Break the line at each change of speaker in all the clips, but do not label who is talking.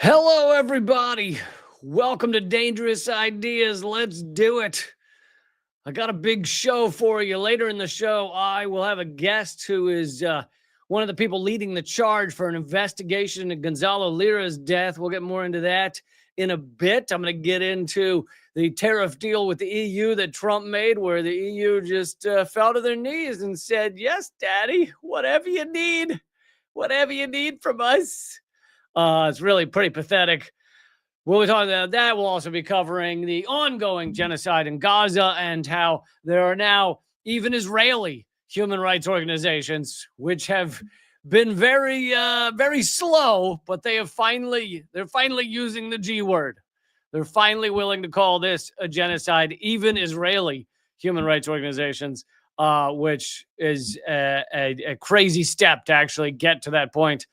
Hello, everybody. Welcome to Dangerous Ideas. Let's do it. I got a big show for you. Later in the show, I will have a guest who is one of the people leading the charge for an investigation into Gonzalo Lira's death. We'll get more into that in a bit. I'm going to get into the tariff deal with the EU that Trump made, where the EU just fell to their knees and said, "Yes, Daddy, whatever you need from us." It's really pretty pathetic. We'll be talking about that. We'll also be covering the ongoing genocide in Gaza and how there are now even Israeli human rights organizations which have been very slow, but they're finally using the G word. They're finally willing to call this a genocide. Even Israeli human rights organizations, which is a crazy step to actually get to that point.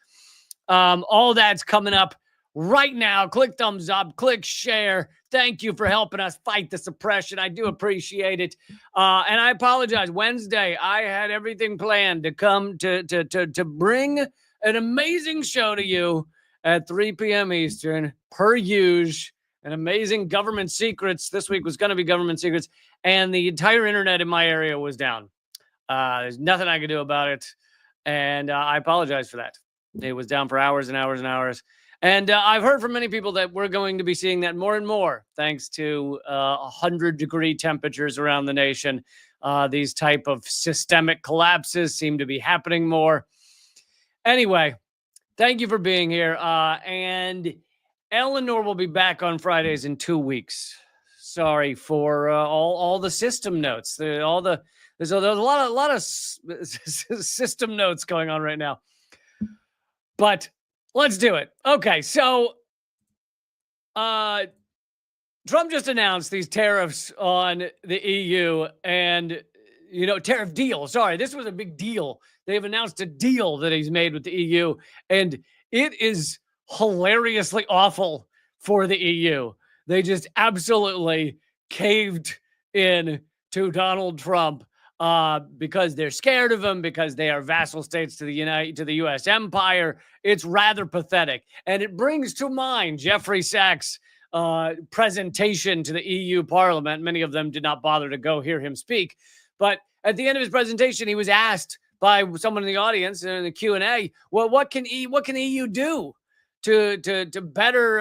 All that's coming up right now. Click thumbs up, click share. Thank you for helping us fight the suppression. I do appreciate it. And I apologize. Wednesday, I had everything planned to come to bring an amazing show to you at 3 p.m. Eastern, per usual. An amazing government secrets. This week was going to be government secrets, and the entire internet in my area was down. There's nothing I could do about it, and I apologize for that. It was down for hours and hours and hours. And I've heard from many people that we're going to be seeing that more and more, thanks to 100-degree temperatures around the nation. These type of systemic collapses seem to be happening more. Anyway, thank you for being here. And Eleanor will be back on Fridays in 2 weeks. Sorry for all the system notes. There's a lot of system notes going on right now. But let's do it. Okay, so Trump just announced these tariffs on the EU and, tariff deal. Sorry, this was a big deal. They've announced a deal that he's made with the EU, and it is hilariously awful for the EU. They just absolutely caved in to Donald Trump. Because they're scared of him, because they are vassal states to the U.S. empire. It's rather pathetic. And it brings to mind Jeffrey Sachs' presentation to the EU Parliament. Many of them did not bother to go hear him speak. But at the end of his presentation, he was asked by someone in the audience in the Q&A, well, what can EU do to better,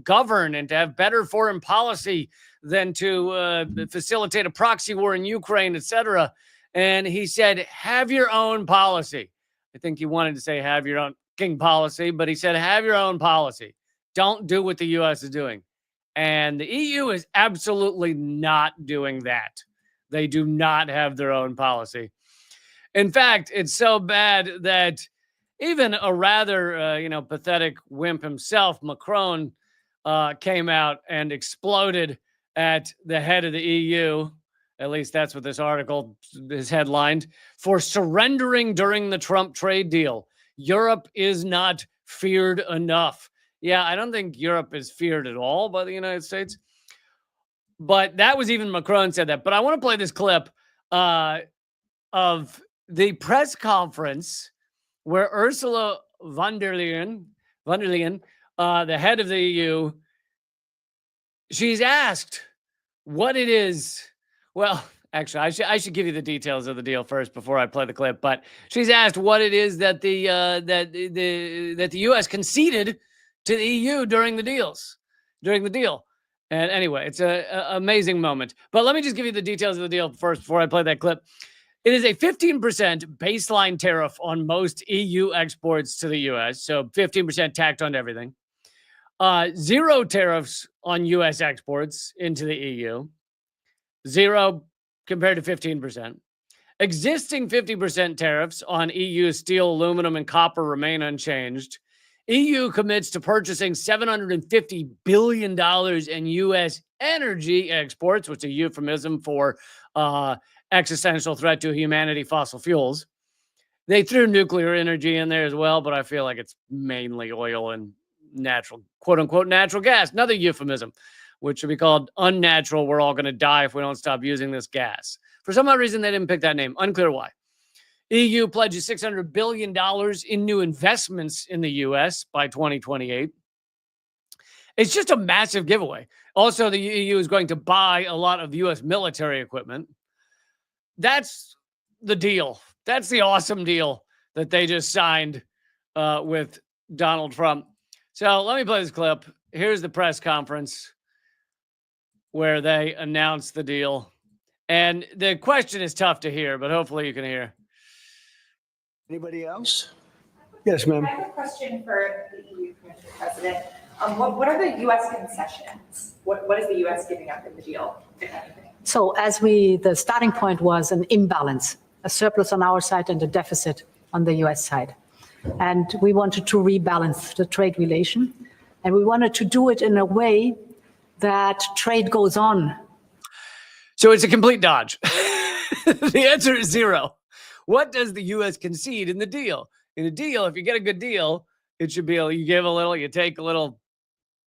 govern and to have better foreign policy than to facilitate a proxy war in Ukraine, etc. And he said, have your own policy. I think he wanted to say have your own king policy, but he said have your own policy. Don't do what the U.S. is doing. And the EU is absolutely not doing that. They do not have their own policy. In fact, it's so bad that even a rather, pathetic wimp himself, Macron, came out and exploded at the head of the EU. At least that's what this article is headlined, for surrendering during the Trump trade deal. Europe is not feared enough. Yeah, I don't think Europe is feared at all by the United States. But that was even Macron said that. But I want to play this clip of the press conference where Ursula von der Leyen, the head of the EU, she's asked what it is. Well, actually, I should give you the details of the deal first before I play the clip. But she's asked what it is that the U.S. conceded to the EU during the deal. And anyway, it's an amazing moment. But let me just give you the details of the deal first before I play that clip. It is a 15% baseline tariff on most EU exports to the U.S., so 15% tacked on everything. 0 tariffs on U.S. exports into the EU. 0 compared to 15%. Existing 50% tariffs on EU steel, aluminum, and copper remain unchanged. EU commits to purchasing $750 billion in U.S. energy exports, which is a euphemism for existential threat to humanity, fossil fuels. They threw nuclear energy in there as well, but I feel like it's mainly oil and natural, quote unquote, natural gas. Another euphemism, which should be called unnatural. We're all going to die if we don't stop using this gas. For some odd reason, they didn't pick that name. Unclear why. EU pledges $600 billion in new investments in the U.S. by 2028. It's just a massive giveaway. Also, the EU is going to buy a lot of U.S. military equipment. That's the deal. That's the awesome deal that they just signed with Donald Trump. So let me play this clip. Here's the press conference where they announced the deal. And the question is tough to hear, but hopefully you can hear.
Anybody else? Yes, ma'am.
I have a question for the EU Commissioner President. What are the U.S. concessions? What is the U.S. giving up in the deal, if anything?
So the starting point was an imbalance, a surplus on our side and a deficit on the US side. And we wanted to rebalance the trade relation. And we wanted to do it in a way that trade goes on.
So it's a complete dodge. The answer is zero. What does the U.S. concede in the deal? In a deal, if you get a good deal, it should be you give a little, you take a little.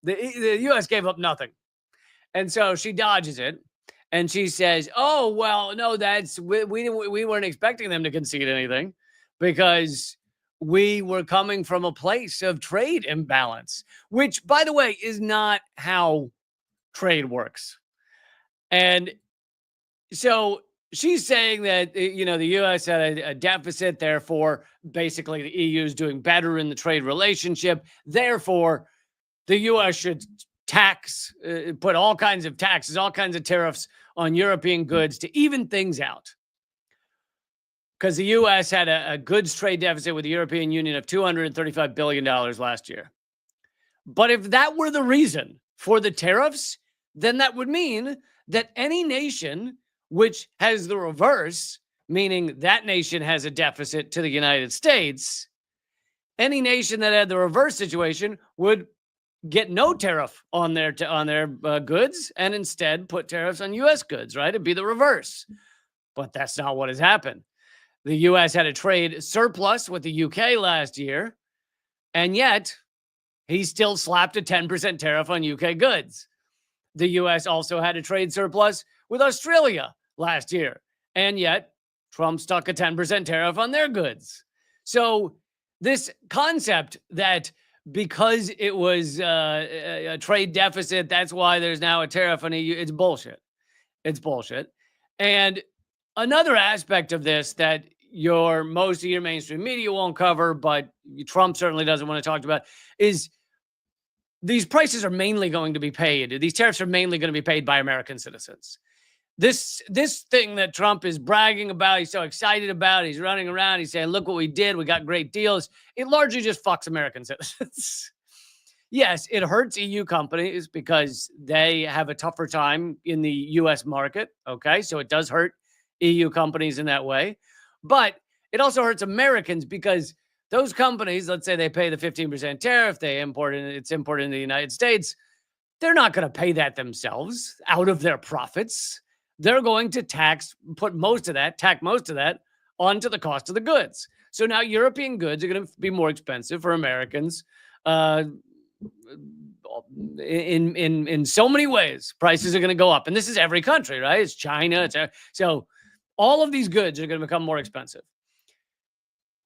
The U.S. gave up nothing. And so she dodges it. And she says, oh, well, no, we weren't expecting them to concede anything because we were coming from a place of trade imbalance, which, by the way, is not how trade works. And so she's saying that, the U.S. had a deficit. Therefore, basically, the EU is doing better in the trade relationship. Therefore, the U.S. should put all kinds of taxes, all kinds of tariffs on European goods to even things out. Because the U.S. had a goods trade deficit with the European Union of $235 billion last year. But if that were the reason for the tariffs, then that would mean that any nation which has the reverse, meaning that nation has a deficit to the United States, any nation that had the reverse situation would get no tariff on their goods and instead put tariffs on U.S. goods, right? It'd be the reverse. But that's not what has happened. The U.S. had a trade surplus with the U.K. last year, and yet he still slapped a 10% tariff on U.K. goods. The U.S. also had a trade surplus with Australia last year, and yet Trump stuck a 10% tariff on their goods. So this concept that because it was a trade deficit, that's why there's now a tariff on EU. It's bullshit. It's bullshit. And another aspect of this that most of your mainstream media won't cover, but Trump certainly doesn't want to talk about, is these prices are mainly going to be paid. These tariffs are mainly going to be paid by American citizens. This thing that Trump is bragging about, he's so excited about, he's running around, he's saying, look what we did, we got great deals. It largely just fucks American citizens. Yes, it hurts EU companies because they have a tougher time in the US market, okay? So it does hurt EU companies in that way. But it also hurts Americans because those companies, let's say they pay the 15% tariff, it's imported in the United States, they're not going to pay that themselves out of their profits. They're going to tack most of that onto the cost of the goods. So now European goods are going to be more expensive for Americans in so many ways. Prices are going to go up. And this is every country, right? It's China. So all of these goods are going to become more expensive.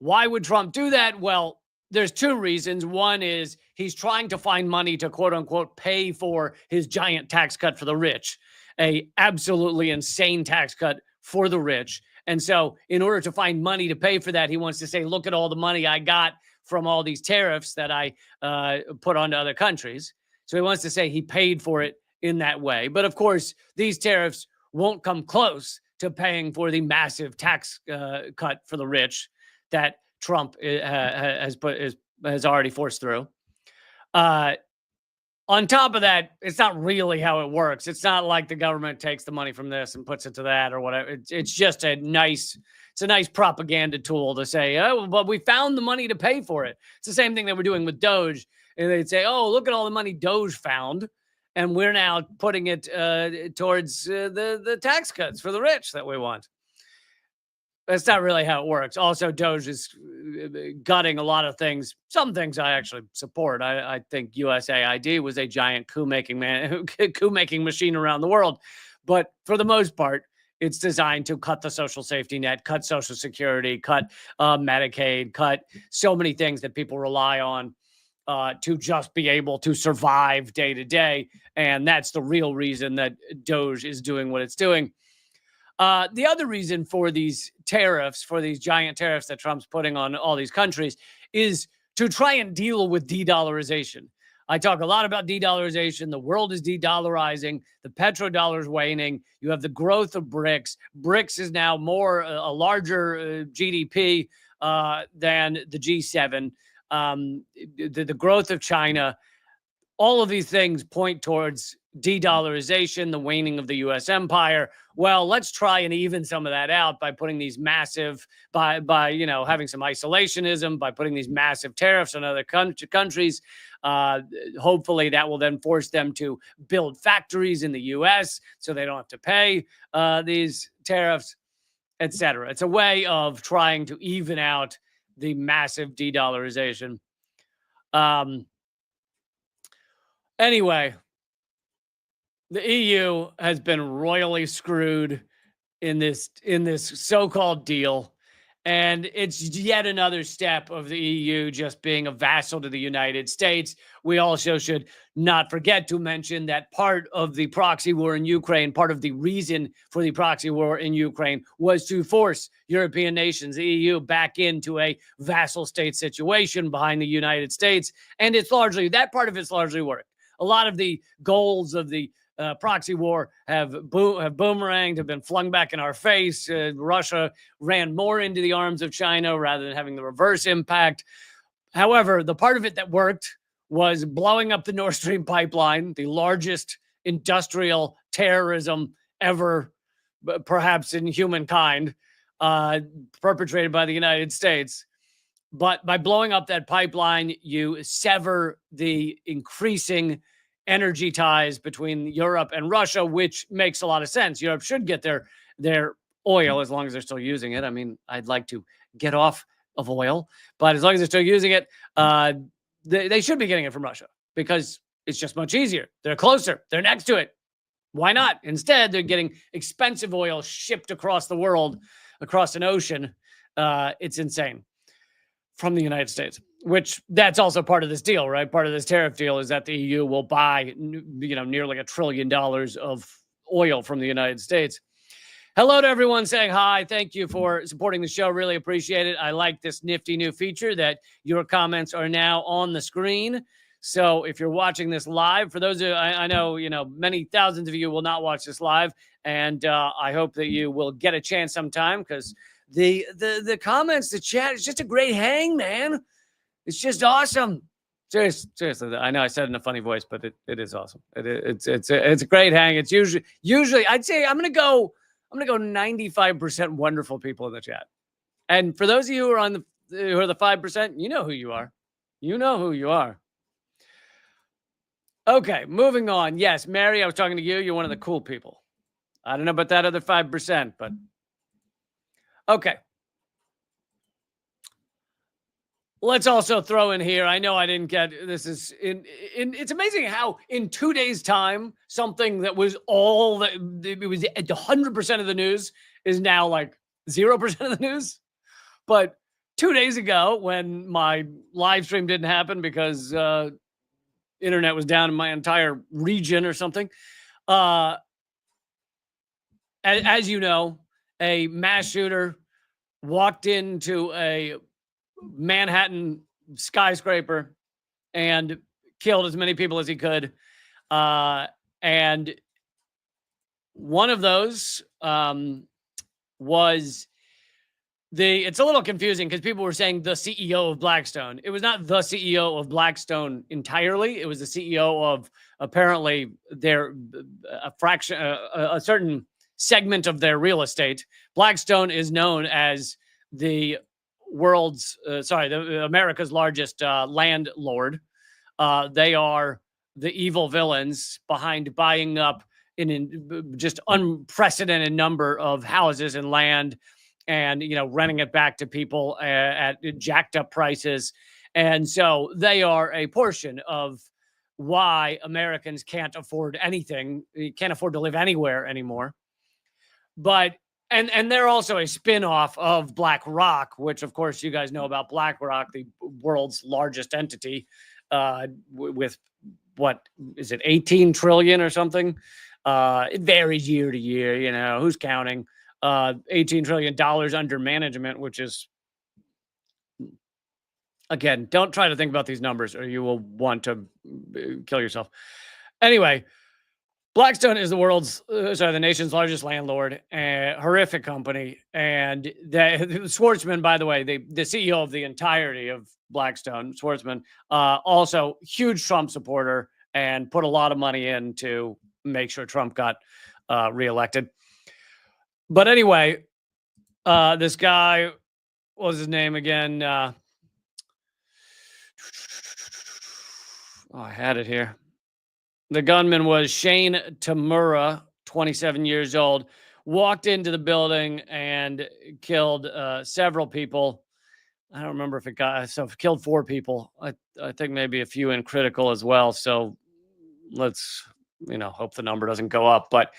Why would Trump do that? Well, there's two reasons. One is he's trying to find money to, quote unquote, pay for his giant tax cut for the rich. A absolutely insane tax cut for the rich. And so in order to find money to pay for that, he wants to say, look at all the money I got from all these tariffs that I put onto other countries. So he wants to say he paid for it in that way. But of course, these tariffs won't come close to paying for the massive tax cut for the rich that Trump has already forced through. On top of that, it's not really how it works. It's not like the government takes the money from this and puts it to that or whatever. It's just a nice propaganda tool to say, oh, but we found the money to pay for it. It's the same thing that we're doing with Doge. And they'd say, oh, look at all the money Doge found. And we're now putting it towards the tax cuts for the rich that we want. That's not really how it works. Also, Doge is gutting a lot of things. Some things I actually support. I think USAID was a giant coup-making machine around the world. But for the most part, it's designed to cut the social safety net, cut Social Security, cut Medicaid, cut so many things that people rely on to just be able to survive day to day. And that's the real reason that Doge is doing what it's doing. The other reason for these tariffs, for these giant tariffs that Trump's putting on all these countries, is to try and deal with de-dollarization. I talk a lot about de-dollarization. The world is de-dollarizing. The petrodollar is waning. You have the growth of BRICS. BRICS is now a larger GDP than the G7. The growth of China. All of these things point towards de-dollarization, the waning of the U.S. empire. Well, let's try and even some of that out by putting these massive, by having some isolationism, by putting these massive tariffs on other countries. Hopefully that will then force them to build factories in the U.S. so they don't have to pay these tariffs, etc. It's a way of trying to even out the massive de-dollarization. Anyway, the EU has been royally screwed in this so-called deal, and it's yet another step of the EU just being a vassal to the United States. We also should not forget to mention that part of the proxy war in Ukraine, part of the reason for the proxy war in Ukraine, was to force European nations, the EU, back into a vassal state situation behind the United States, and that part of it's largely worked. A lot of the goals of the proxy war have boomeranged, have been flung back in our face. Russia ran more into the arms of China rather than having the reverse impact. However, the part of it that worked was blowing up the Nord Stream pipeline, the largest industrial terrorism ever, perhaps in humankind, perpetrated by the United States. But by blowing up that pipeline, you sever the increasing energy ties between Europe and Russia, which makes a lot of sense. Europe should get their oil as long as they're still using it. I mean, I'd like to get off of oil, but as long as they're still using it, they should be getting it from Russia because it's just much easier. They're closer. They're next to it. Why not? Instead, they're getting expensive oil shipped across the world, across an ocean. It's insane. From the United States, which that's also part of this deal, right? Part of this tariff deal is that the EU will buy, nearly $1 trillion of oil from the United States. Hello to everyone saying hi. Thank you for supporting the show. Really appreciate it. I like this nifty new feature that your comments are now on the screen. So if you're watching this live, for those of I know, many thousands of you will not watch this live, and I hope that you will get a chance sometime because the comments, the chat is just a great hang, man. It's just awesome. Seriously, I know I said it in a funny voice, but it is awesome. It's a great hang. It's usually I'd say I'm gonna go 95% wonderful people in the chat. And for those of you who are who are the 5%, you know who you are. You know who you are. Okay, moving on. Yes, Mary, I was talking to you. You're one of the cool people. I don't know about that other 5%, but okay. Let's also throw in here. I know I didn't get this. It's amazing how in 2 days' time, something that was it was 100% of the news is now like 0% of the news. But 2 days ago, when my live stream didn't happen because internet was down in my entire region or something, as you know, a mass shooter walked into a Manhattan skyscraper and killed as many people as he could. And one of those was it's a little confusing because people were saying the CEO of Blackstone. It was not the CEO of Blackstone entirely. It was the CEO of apparently a certain segment of their real estate. Blackstone is known as the America's largest landlord. They are the evil villains behind buying up in just unprecedented number of houses and land and, renting it back to people at jacked up prices. And so they are a portion of why Americans can't afford anything, can't afford to live anywhere anymore. But And they're also a spin-off of BlackRock, which, of course, you guys know about BlackRock, the world's largest entity. with what is it, 18 trillion or something? It varies year to year, you know, who's counting? $18 trillion under management, which is, again, don't try to think about these numbers or you will want to kill yourself. Anyway, Blackstone is the nation's largest landlord, horrific company. And Schwartzman, by the way, the CEO of the entirety of Blackstone, Schwartzman, also huge Trump supporter and put a lot of money in to make sure Trump got reelected. But anyway, this guy, what was his name again? I had it here. The gunman was Shane Tamura, 27 years old, walked into the building and killed several people. I don't remember if it killed 4 people. I think maybe a few in critical as well. So let's, hope the number doesn't go up. But,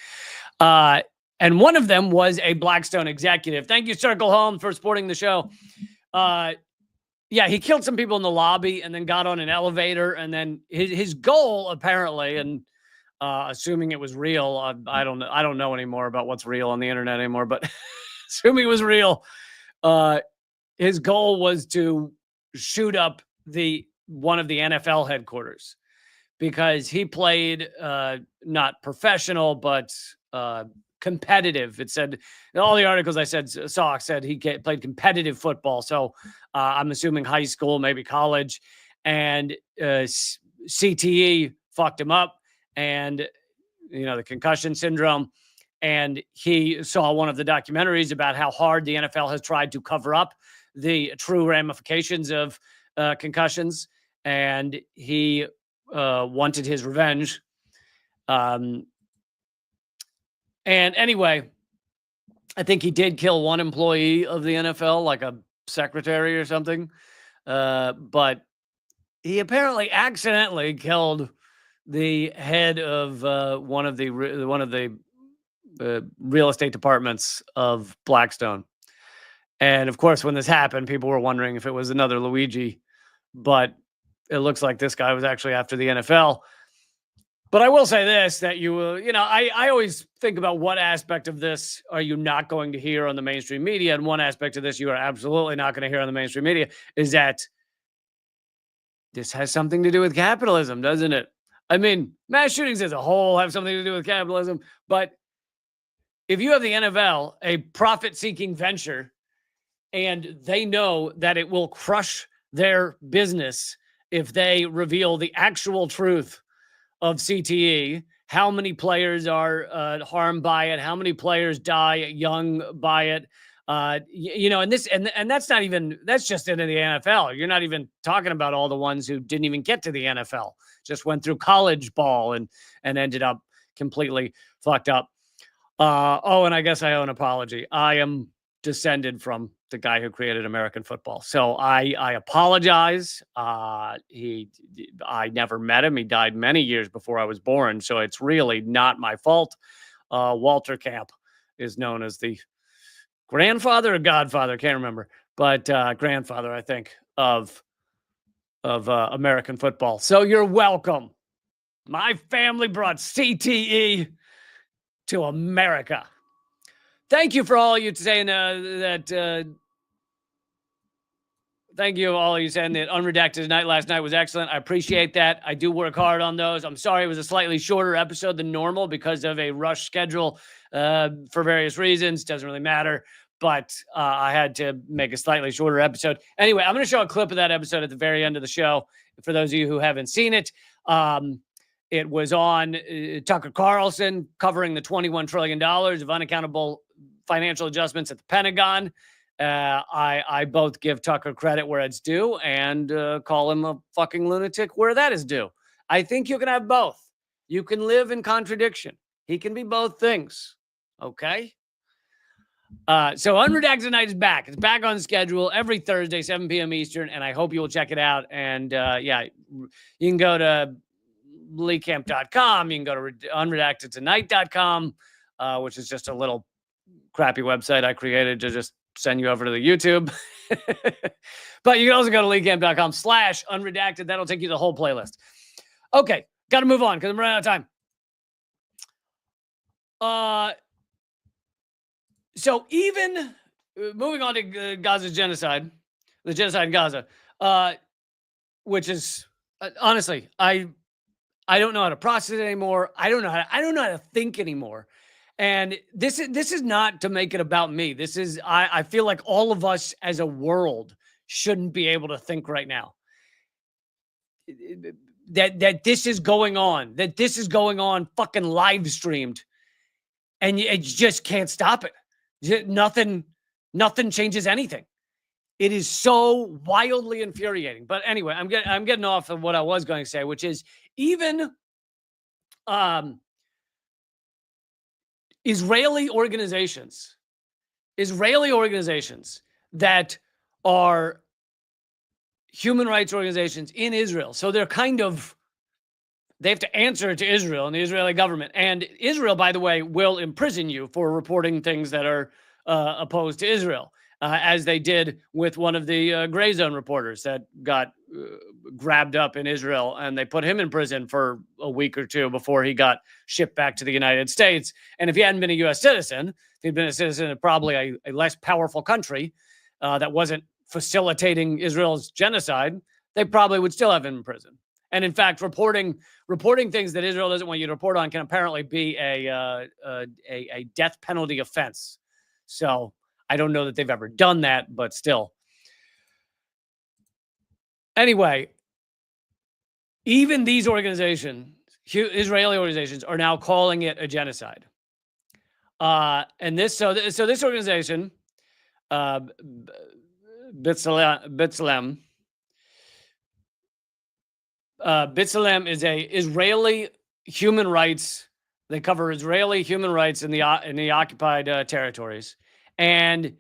and one of them was a Blackstone executive. Thank you, Circle Home, for supporting the show. Yeah, he killed some people in the lobby and then got on an elevator. And then his goal, apparently, and assuming it was real, I don't know anymore about what's real on the internet anymore, but assuming it was real, his goal was to shoot up one of the NFL headquarters because he played not professional, but competitive. It said in all the articles I saw said he played competitive football. So I'm assuming high school, maybe college, and CTE fucked him up, and the concussion syndrome. And he saw one of the documentaries about how hard the NFL has tried to cover up the true ramifications of concussions, and he wanted his revenge. And anyway, I think he did kill one employee of the NFL, like a secretary or something. But he apparently accidentally killed the head of one of the real estate departments of Blackstone. And of course, when this happened, people were wondering if it was another Luigi, but it looks like this guy was actually after the NFL. But I will say this, that I always think about what aspect of this are you not going to hear on the mainstream media. And one aspect of this you are absolutely not going to hear on the mainstream media is that this has something to do with capitalism, doesn't it? I mean, mass shootings as a whole have something to do with capitalism. But if you have the NFL, a profit-seeking venture, and they know that it will crush their business if they reveal the actual truth of CTE, how many players are harmed by it, how many players die young by it, and that's just into the NFL. You're not even talking about all the ones who didn't even get to the NFL, just went through college ball and ended up completely fucked up. And I guess I owe an apology. I am descended from the guy who created American football. So I apologize. I never met him. He died many years before I was born. So it's really not my fault. Walter Camp is known as the grandfather or godfather, can't remember, but grandfather, I think, of American football. So you're welcome. My family brought CTE to America. Thank you for all you saying thank you all you saying that Unredacted Tonight last night was excellent. I appreciate that. I do work hard on those. I'm sorry it was a slightly shorter episode than normal because of a rush schedule for various reasons. Doesn't really matter. But I had to make a slightly shorter episode. Anyway, I'm going to show a clip of that episode at the very end of the show. For those of you who haven't seen it, it was on Tucker Carlson covering the $21 trillion of unaccountable financial adjustments at the Pentagon. I both give Tucker credit where it's due and call him a fucking lunatic where that is due. I think you can have both. You can live in contradiction. He can be both things. Okay? So Unredacted Tonight is back. It's back on schedule every Thursday, 7 p.m. Eastern, and I hope you will check it out. And you can go to leecamp.com. You can go to unredactedtonight.com, which is just a little crappy website I created to just send you over to the YouTube. But you can also go to leecamp.com/unredacted. That'll take you to the whole playlist. Okay, got to move on because I'm running out of time. So even moving on to Gaza's genocide, the genocide in Gaza, which is honestly, I don't know how to process it anymore. I don't know how to think anymore. And this is not to make it about me. This is I feel like all of us as a world shouldn't be able to think right now. That this is going on. That this is going on fucking live streamed. And you just can't stop it. Nothing changes anything. It is so wildly infuriating. But anyway, I'm getting off of what I was going to say, which is even Israeli organizations that are human rights organizations in Israel. So they have to answer to Israel and the Israeli government. And Israel, by the way, will imprison you for reporting things that are opposed to Israel, as they did with one of the Gray Zone reporters that got grabbed up in Israel, and they put him in prison for a week or two before he got shipped back to the United States. And if he hadn't been a U.S. citizen, if he'd been a citizen of probably a less powerful country that wasn't facilitating Israel's genocide, they probably would still have him in prison. And in fact, reporting things that Israel doesn't want you to report on can apparently be a death penalty offense. So I don't know that they've ever done that, but still. Anyway, even these organizations, Israeli organizations, are now calling it a genocide. And this organization, B'Tselem. B'Tselem is a Israeli human rights. They cover Israeli human rights in the occupied territories, and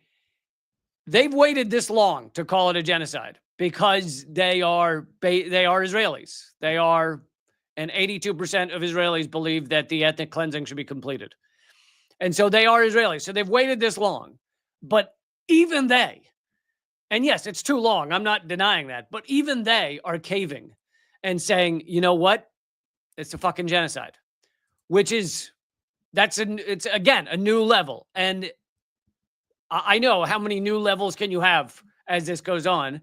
they've waited this long to call it a genocide because they are Israelis. They are, and 82% of Israelis believe that the ethnic cleansing should be completed, and so they are Israelis. So they've waited this long, but even they, and yes, it's too long. I'm not denying that, but even they are caving and saying, you know what? It's a fucking genocide, which is, it's again, a new level. And I know how many new levels can you have as this goes on.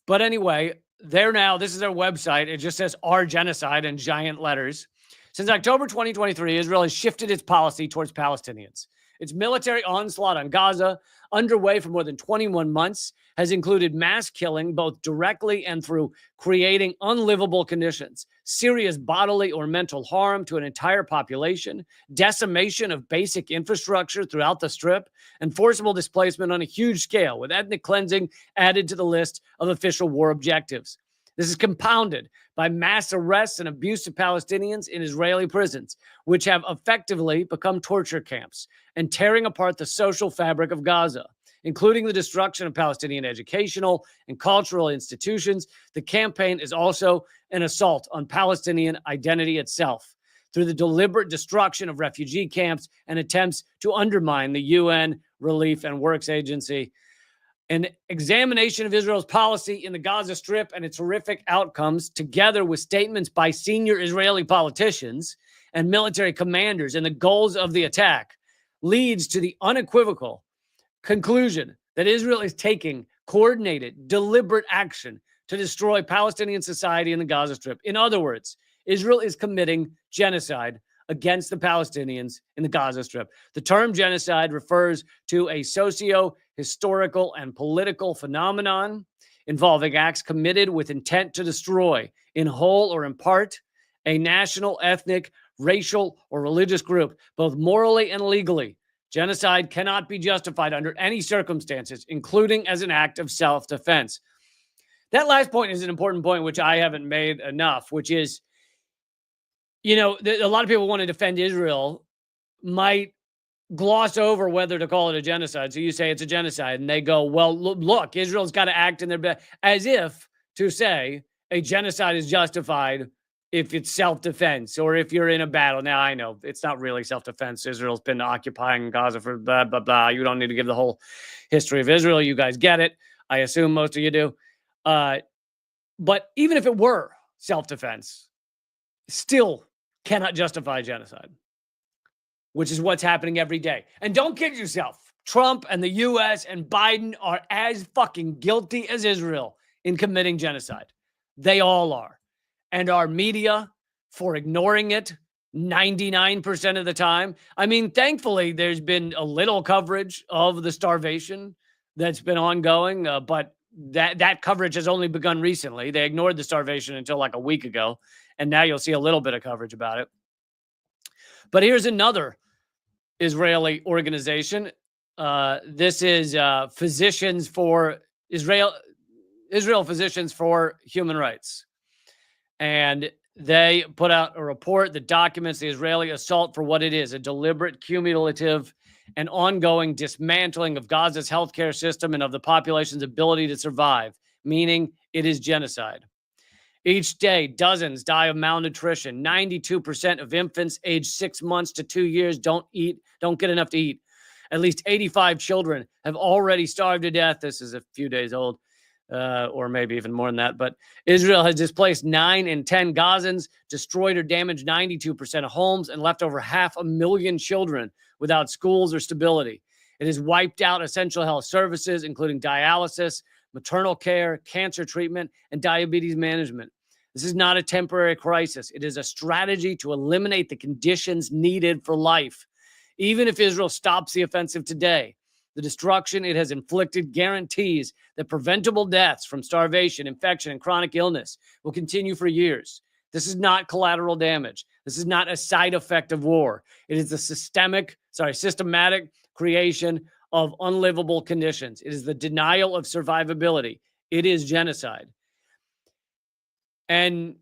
But anyway, this is their website. It just says our genocide in giant letters. Since October 2023, Israel has shifted its policy towards Palestinians. Its military onslaught on Gaza, underway for more than 21 months, has included mass killing, both directly and through creating unlivable conditions, serious bodily or mental harm to an entire population, decimation of basic infrastructure throughout the Strip, and forcible displacement on a huge scale, with ethnic cleansing added to the list of official war objectives. This is compounded by mass arrests and abuse of Palestinians in Israeli prisons, which have effectively become torture camps and tearing apart the social fabric of Gaza, including the destruction of Palestinian educational and cultural institutions. The campaign is also an assault on Palestinian identity itself through the deliberate destruction of refugee camps and attempts to undermine the UN Relief and Works Agency. An examination of Israel's policy in the Gaza Strip and its horrific outcomes, together with statements by senior Israeli politicians and military commanders and the goals of the attack, leads to the unequivocal conclusion that Israel is taking coordinated, deliberate action to destroy Palestinian society in the Gaza Strip. In other words, Israel is committing genocide against the Palestinians in the Gaza Strip. The term genocide refers to a socio-historical and political phenomenon involving acts committed with intent to destroy, in whole or in part, a national, ethnic, racial, or religious group, both morally and legally. Genocide cannot be justified under any circumstances, including as an act of self-defense. That last point is an important point, which I haven't made enough, which is, you know, a lot of people want to defend Israel, might gloss over whether to call it a genocide. So you say it's a genocide, and they go, well, look, Israel's got to act in their best, as if to say a genocide is justified if it's self-defense or if you're in a battle. Now, I know it's not really self-defense. Israel's been occupying Gaza for blah, blah, blah. You don't need to give the whole history of Israel. You guys get it. I assume most of you do. But even if it were self-defense, still cannot justify genocide, which is what's happening every day. And don't kid yourself. Trump and the U.S. and Biden are as fucking guilty as Israel in committing genocide. They all are. And our media, for ignoring it 99% of the time. I mean, thankfully, there's been a little coverage of the starvation that's been ongoing, but that coverage has only begun recently. They ignored the starvation until like a week ago, and now you'll see a little bit of coverage about it. But here's another Israeli organization. This is Physicians for Israel Physicians for Human Rights. And they put out a report that documents the Israeli assault for what it is, a deliberate, cumulative, and ongoing dismantling of Gaza's healthcare system and of the population's ability to survive, meaning it is genocide. Each day, dozens die of malnutrition. 92% of infants aged 6 months to 2 years don't get enough to eat. At least 85 children have already starved to death. This is a few days old, or maybe even more than that. But Israel has displaced 9 in 10 Gazans, destroyed or damaged 92% of homes, and left over 500,000 children without schools or stability. It has wiped out essential health services, including dialysis, maternal care, cancer treatment, and diabetes management. This is not a temporary crisis. It is a strategy to eliminate the conditions needed for life. Even if Israel stops the offensive today, the destruction it has inflicted guarantees that preventable deaths from starvation, infection, and chronic illness will continue for years. This is not collateral damage. This is not a side effect of war. It is a systematic creation of unlivable conditions. It is the denial of survivability. It is genocide. And,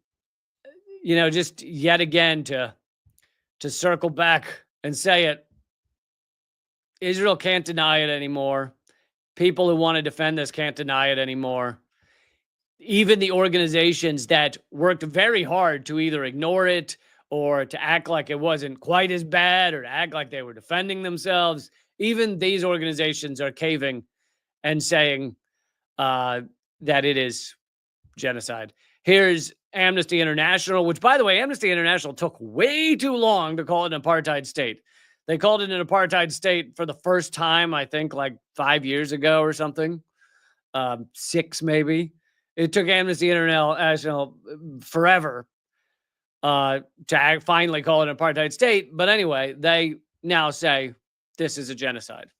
just yet again to circle back and say it, Israel can't deny it anymore. People who want to defend this can't deny it anymore. Even the organizations that worked very hard to either ignore it or to act like it wasn't quite as bad or to act like they were defending themselves, even these organizations are caving and saying that it is genocide. Here's Amnesty International, which, by the way, Amnesty International took way too long to call it an apartheid state. They called it an apartheid state for the first time, I think, like 5 years ago or something. 6 maybe. It took Amnesty International forever to finally call it an apartheid state. But anyway, they now say this is a genocide.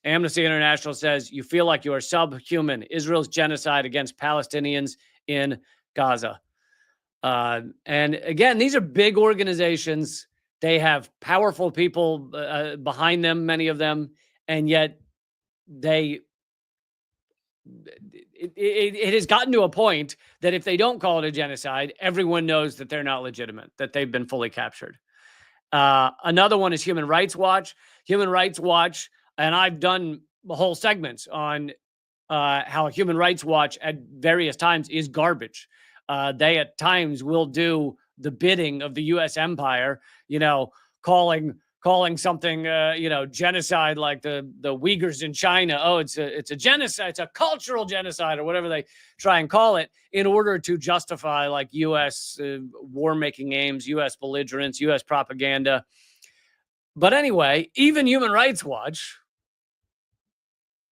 Amnesty International says you feel like you are subhuman. Israel's genocide against Palestinians in Gaza. And again, these are big organizations. They have powerful people behind them, many of them, and yet it has gotten to a point that if they don't call it a genocide, everyone knows that they're not legitimate, that they've been fully captured. Another one is Human Rights Watch. Human Rights Watch, and I've done whole segments on how Human Rights Watch at various times is garbage. They at times will do the bidding of the U.S. empire, calling something, genocide, like the Uyghurs in China. Oh, it's a genocide. It's a cultural genocide, or whatever they try and call it, in order to justify like U.S. war-making aims, U.S. belligerence, U.S. propaganda. But anyway, even Human Rights Watch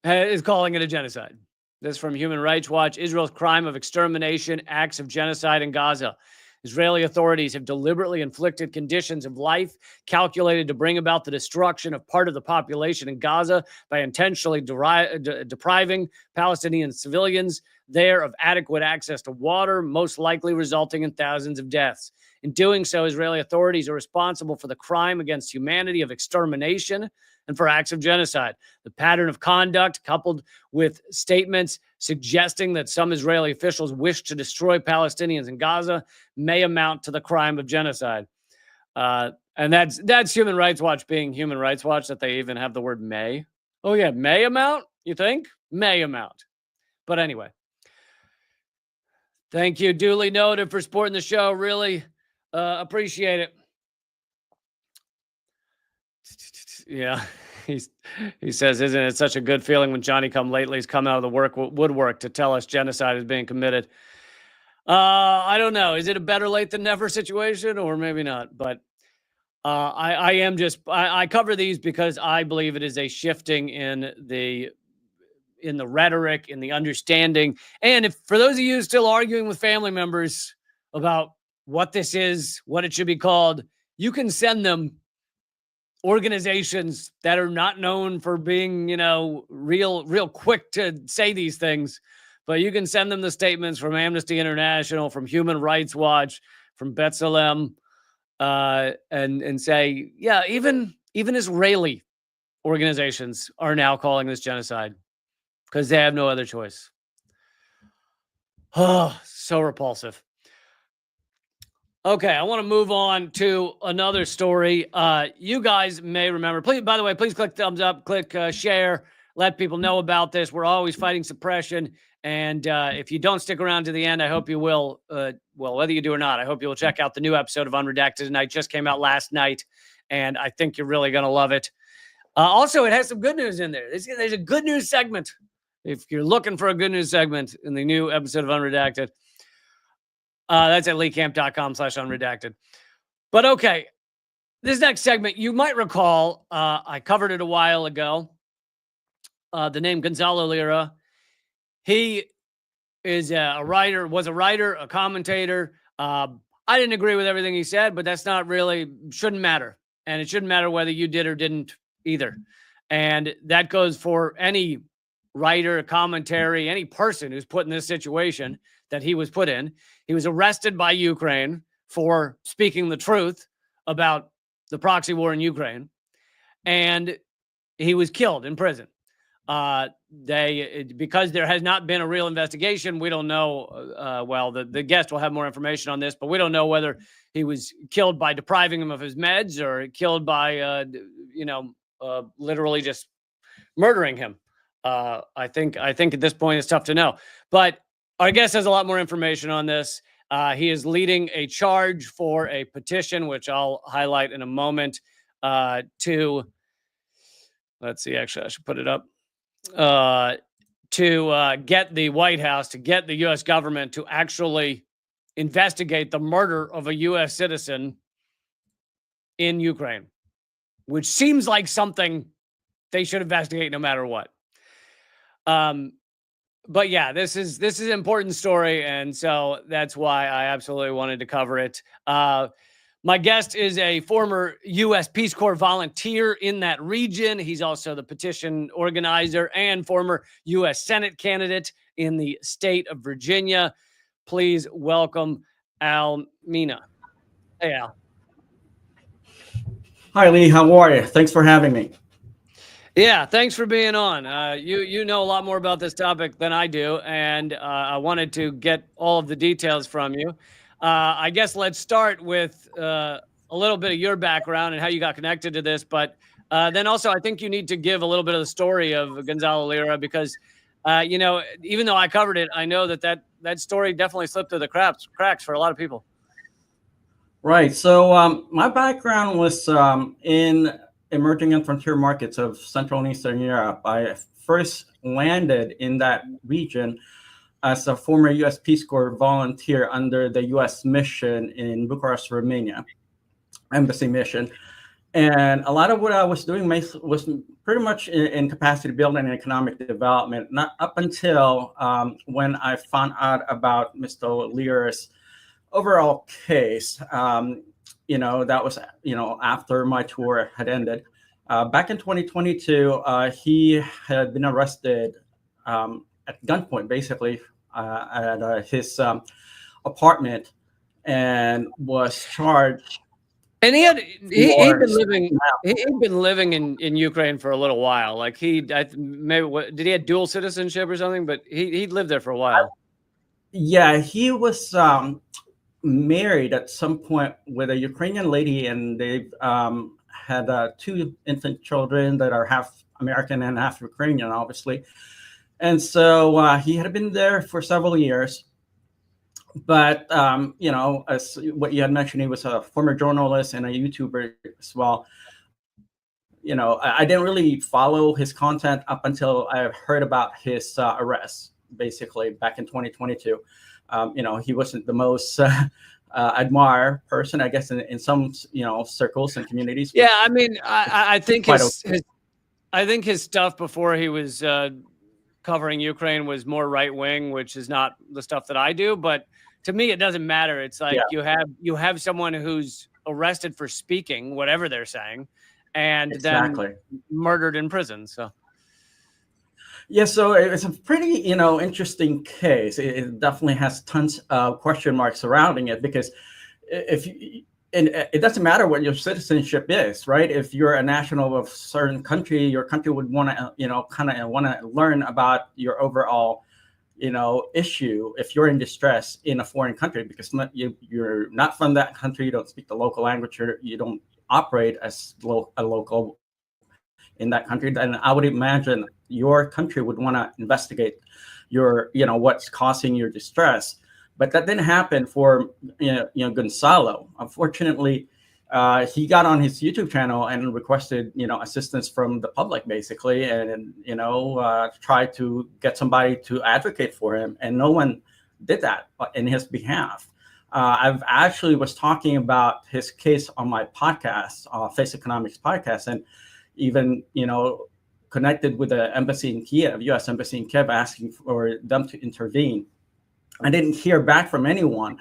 is calling it a genocide. This is from Human Rights Watch. Israel's crime of extermination, acts of genocide in Gaza. Israeli authorities have deliberately inflicted conditions of life calculated to bring about the destruction of part of the population in Gaza by intentionally depriving Palestinian civilians there of adequate access to water, most likely resulting in thousands of deaths. In doing so, Israeli authorities are responsible for the crime against humanity of extermination and for acts of genocide. The pattern of conduct, coupled with statements suggesting that some Israeli officials wish to destroy Palestinians in Gaza, may amount to the crime of genocide. And that's Human Rights Watch being Human Rights Watch, that they even have the word may. Oh, yeah, may amount, you think? May amount. But anyway, thank you, duly noted, for supporting the show. Really Appreciate it. Yeah, he says, isn't it such a good feeling when Johnny come lately's come out of the woodwork to tell us genocide is being committed? I don't know. Is it a better late than never situation, or maybe not? But I cover these because I believe it is a shifting in the rhetoric, in the understanding. And if for those of you still arguing with family members about what this is, what it should be called, you can send them organizations that are not known for being, real quick to say these things, but you can send them the statements from Amnesty International, from Human Rights Watch, from B'Tselem, and say, yeah, even Israeli organizations are now calling this genocide because they have no other choice. Oh, so repulsive. Okay, I want to move on to another story. You guys may remember, please, by the way, please click thumbs up, click share, let people know about this. We're always fighting suppression. And if you don't stick around to the end, I hope you will. Well, whether you do or not, I hope you will check out the new episode of Unredacted tonight. Just came out last night, and I think you're really going to love it. Also, it has some good news in there. There's a good news segment. If you're looking for a good news segment in the new episode of Unredacted, that's at leecamp.com/unredacted. But okay, this next segment, you might recall, I covered it a while ago. The name Gonzalo Lira. He is a writer, a commentator. I didn't agree with everything he said, but that's shouldn't matter. And it shouldn't matter whether you did or didn't either. And that goes for any writer, commentary, any person who's put in this situation that he was put in. He was arrested by Ukraine for speaking the truth about the proxy war in Ukraine, and he was killed in prison. Because there has not been a real investigation, we don't know. Well, the guest will have more information on this, but we don't know whether he was killed by depriving him of his meds or killed by, literally just murdering him. I think at this point it's tough to know, but our guest has a lot more information on this. He is leading a charge for a petition, which I'll highlight in a moment, let's see, actually, I should put it up, to get the White House, to get the U.S. government to actually investigate the murder of a U.S. citizen in Ukraine, which seems like something they should investigate no matter what. But yeah, this is an important story, and so that's why I absolutely wanted to cover it. My guest is a former U.S. Peace Corps volunteer in that region. He's also the petition organizer and former U.S. Senate candidate in the state of Virginia. Please welcome Al Mina. Hey, Al.
Hi, Lee. How are you? Thanks for having me.
Yeah, thanks for being on. You know a lot more about this topic than I do, and I wanted to get all of the details from you. I guess let's start with a little bit of your background and how you got connected to this, but then also I think you need to give a little bit of the story of Gonzalo Lira because, even though I covered it, I know that story definitely slipped through the cracks for a lot of people.
Right. So my background was in emerging and frontier markets of Central and Eastern Europe. I first landed in that region as a former U.S. Peace Corps volunteer under the U.S. mission in Bucharest, Romania, embassy mission. And a lot of what I was doing was pretty much in capacity building and economic development, not up until when I found out about Mr. Lira's overall case. That was, after my tour had ended. Back in 2022, he had been arrested at gunpoint, basically, at his apartment and was charged.
And he'd been living in Ukraine for a little while. Like did he have dual citizenship or something? But he'd lived there for a while.
Yeah, he was married at some point with a Ukrainian lady, and they've had 2 infant children that are half American and half Ukrainian, obviously. And so he had been there for several years. But as what you had mentioned, he was a former journalist and a YouTuber as well. I didn't really follow his content up until I heard about his arrest, basically back in 2022. He wasn't the most admired person, I guess, in some circles and communities.
Yeah, I mean, I think
Quite
I think his stuff before he was covering Ukraine was more right wing, which is not the stuff that I do. But to me, it doesn't matter. It's like you have someone who's arrested for speaking whatever they're saying, and
Exactly.
then murdered in prison. So
Yeah, so it's a pretty, interesting case. It definitely has tons of question marks surrounding it because if you, and it doesn't matter what your citizenship is, right? If you're a national of a certain country, your country would want to, kind of want to learn about your overall, issue if you're in distress in a foreign country because you're not from that country, you don't speak the local language, you don't operate as a local in that country, then I would imagine your country would want to investigate your, what's causing your distress. But that didn't happen for, Gonzalo. Unfortunately, he got on his YouTube channel and requested, assistance from the public, basically, and tried to get somebody to advocate for him, and no one did that in his behalf. I've actually was talking about his case on my podcast, Face Economics podcast, and even, connected with the embassy in Kiev, U.S. embassy in Kiev, asking for them to intervene. I didn't hear back from anyone.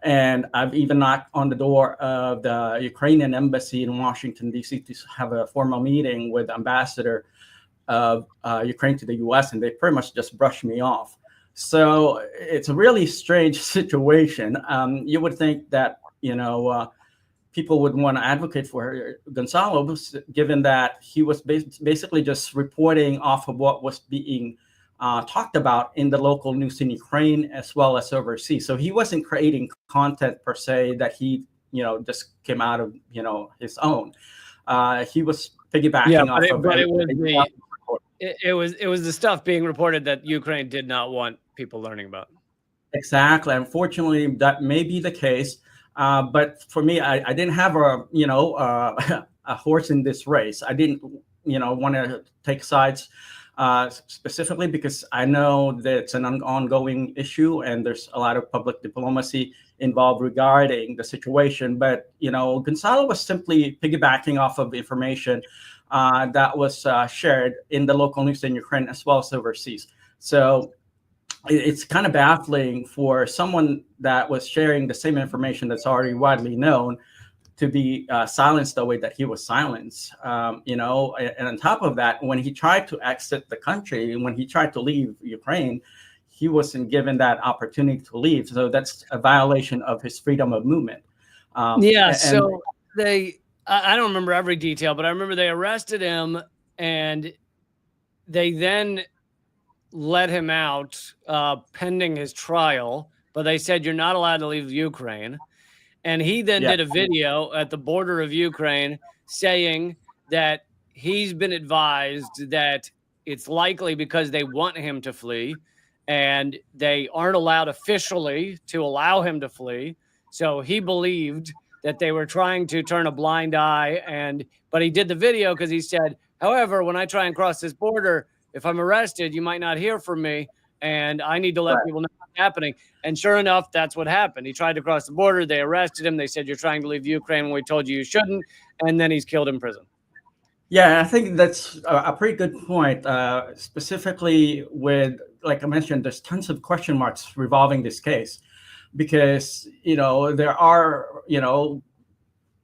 And I've even knocked on the door of the Ukrainian embassy in Washington, D.C. to have a formal meeting with ambassador of Ukraine to the U.S., and they pretty much just brushed me off. So it's a really strange situation. You would think that, people would want to advocate for Gonzalo, given that he was basically just reporting off of what was being talked about in the local news in Ukraine as well as overseas. So he wasn't creating content per se that he, just came out of, his own. He was piggybacking off of
it. It was the stuff being reported that Ukraine did not want people learning about.
Exactly. Unfortunately, that may be the case. But for me, I didn't have a horse in this race. I didn't, want to take sides specifically because I know that it's an ongoing issue and there's a lot of public diplomacy involved regarding the situation. But, Gonzalo was simply piggybacking off of information that was shared in the local news in Ukraine as well as overseas. So it's kind of baffling for someone that was sharing the same information that's already widely known to be silenced the way that he was silenced. And on top of that, when he tried to exit the country, when he tried to leave Ukraine, he wasn't given that opportunity to leave. So that's a violation of his freedom of movement.
So I don't remember every detail, but I remember they arrested him and they then let him out pending his trial, but they said you're not allowed to leave Ukraine. And he then did a video at the border of Ukraine saying that he's been advised that it's likely because they want him to flee and they aren't allowed officially to allow him to flee. So he believed that they were trying to turn a blind eye, but he did the video because he said, however, when I try and cross this border, if I'm arrested, you might not hear from me, and I need to let people know what's happening. And sure enough, that's what happened. He tried to cross the border. They arrested him. They said, you're trying to leave Ukraine when we told you shouldn't. And then he's killed in prison.
Yeah, I think that's a pretty good point, specifically with, like I mentioned, there's tons of question marks revolving this case because, there are,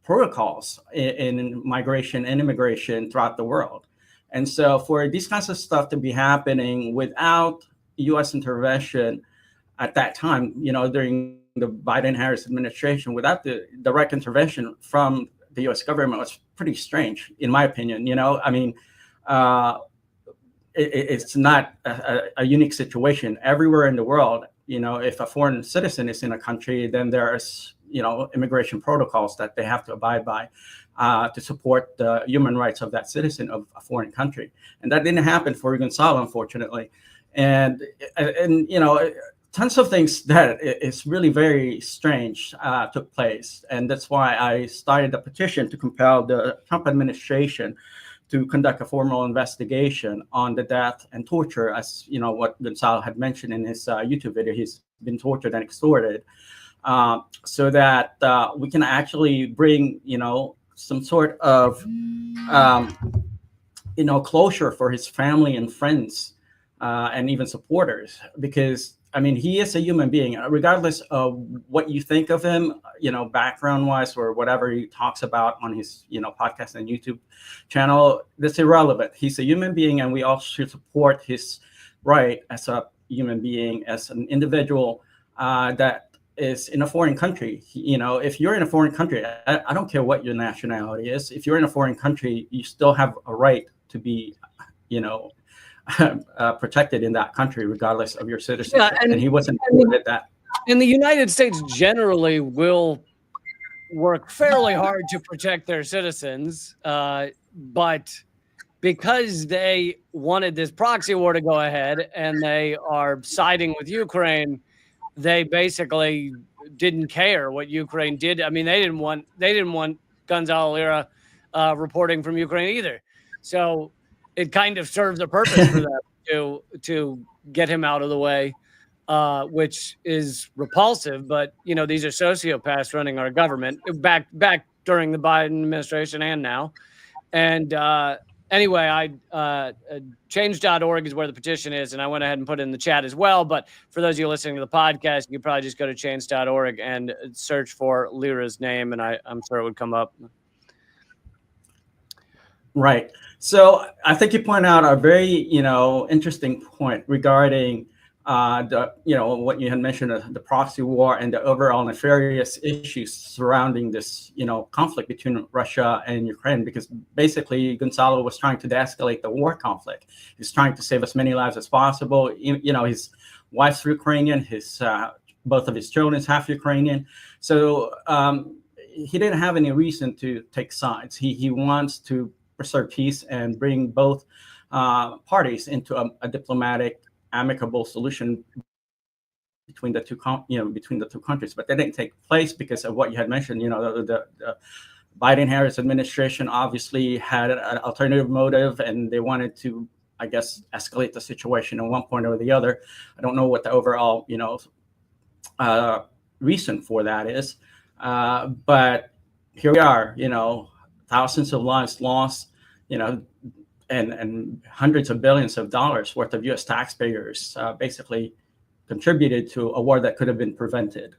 protocols in migration and immigration throughout the world. And so for these kinds of stuff to be happening without U.S. intervention at that time, during the Biden-Harris administration, without the direct intervention from the U.S. government was pretty strange, in my opinion. It's not a unique situation. Everywhere in the world, if a foreign citizen is in a country, then there's, immigration protocols that they have to abide by. To support the human rights of that citizen of a foreign country. And that didn't happen for Gonzalo, unfortunately. And tons of things that is really very strange took place, and that's why I started a petition to compel the Trump administration to conduct a formal investigation on the death and torture, as you know what Gonzalo had mentioned in his YouTube video. He's been tortured and extorted, so that we can actually bring some sort of closure for his family and friends and even supporters, because I mean, he is a human being, regardless of what you think of him, background wise or whatever he talks about on his, podcast and YouTube channel. That's irrelevant. He's a human being, and we all should support his right as a human being, as an individual that is in a foreign country. If you're in a foreign country, I don't care what your nationality is. If you're in a foreign country, you still have a right to be, protected in that country, regardless of your citizenship.
Yeah,
and he wasn't afforded that.
And the United States generally will work fairly hard to protect their citizens, but because they wanted this proxy war to go ahead and they are siding with Ukraine, they basically didn't care what Ukraine did. I mean, they didn't want Gonzalo Lira reporting from Ukraine either. So it kind of serves a purpose for them to get him out of the way, which is repulsive. But these are sociopaths running our government back during the Biden administration and now. And anyway, change.org is where the petition is, and I went ahead and put it in the chat as well. But for those of you listening to the podcast, you could probably just go to change.org and search for Lira's name, and I'm sure it would come up.
Right. So I think you point out a very, interesting point regarding what you had mentioned, the proxy war and the overall nefarious issues surrounding this, conflict between Russia and Ukraine, because basically Gonzalo was trying to de-escalate the war conflict. He's trying to save as many lives as possible. His wife's Ukrainian, both of his children is half Ukrainian. So he didn't have any reason to take sides. He wants to preserve peace and bring both parties into a diplomatic, amicable solution between the two countries. But that didn't take place because of what you had mentioned. The Biden-Harris administration obviously had an alternative motive, and they wanted to, I guess, escalate the situation at one point or the other. I don't know what the overall, reason for that is, but here we are. Thousands of lives lost, and hundreds of billions of dollars worth of U.S. taxpayers basically contributed to a war that could have been prevented.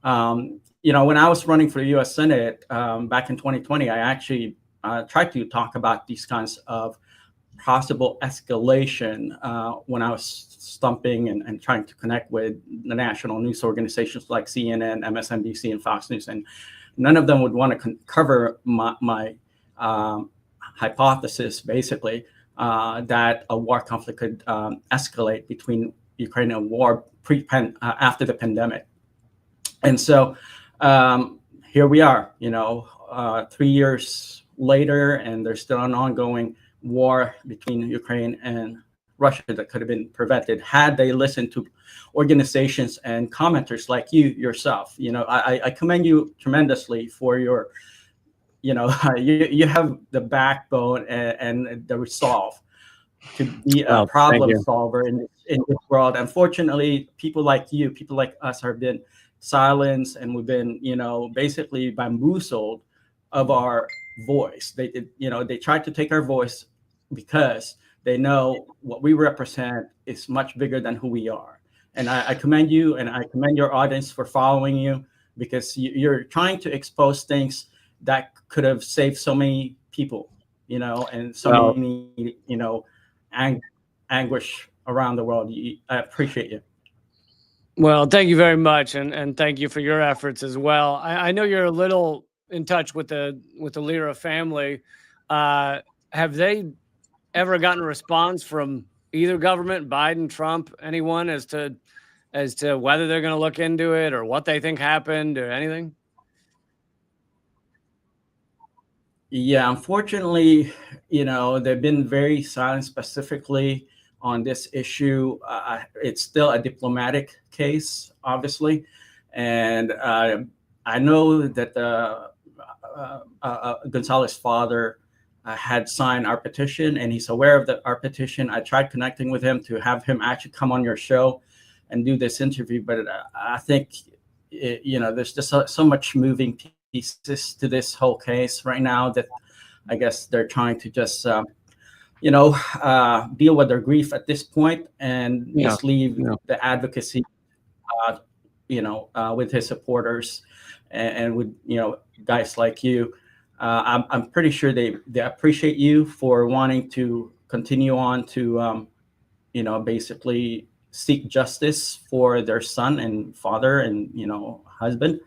When I was running for the U.S. Senate back in 2020, I actually tried to talk about these kinds of possible escalation when I was stumping and trying to connect with the national news organizations like CNN, MSNBC, and Fox News, and none of them would want to cover my hypothesis, basically, that a war conflict could escalate between Ukraine and war after the pandemic. And so here we are, 3 years later, and there's still an ongoing war between Ukraine and Russia that could have been prevented had they listened to organizations and commenters like you yourself. I commend you tremendously for your, you have the backbone and the resolve to be a problem solver in this world. Unfortunately, people like you, people like us have been silenced, and we've been, basically bamboozled of our voice. They tried to take our voice because they know what we represent is much bigger than who we are. And I commend you, and I commend your audience for following you, because you're trying to expose things that could have saved so many people, and so many, anguish around the world. I appreciate you.
Well, thank you very much, and thank you for your efforts as well. I know you're a little in touch with the Lira family. Have they ever gotten a response from either government, Biden, Trump, anyone, as to whether they're going to look into it or what they think happened or anything?
Yeah, unfortunately, they've been very silent, specifically on this issue. It's still a diplomatic case, obviously, and I know that Gonzalo's father had signed our petition, and he's aware of our petition. I tried connecting with him to have him actually come on your show and do this interview, but I think there's just so much moving pieces to this whole case right now that I guess they're trying to just deal with their grief at this point and just leave the advocacy with his supporters and with guys like you. I'm pretty sure they appreciate you for wanting to continue on to basically seek justice for their son and father and husband.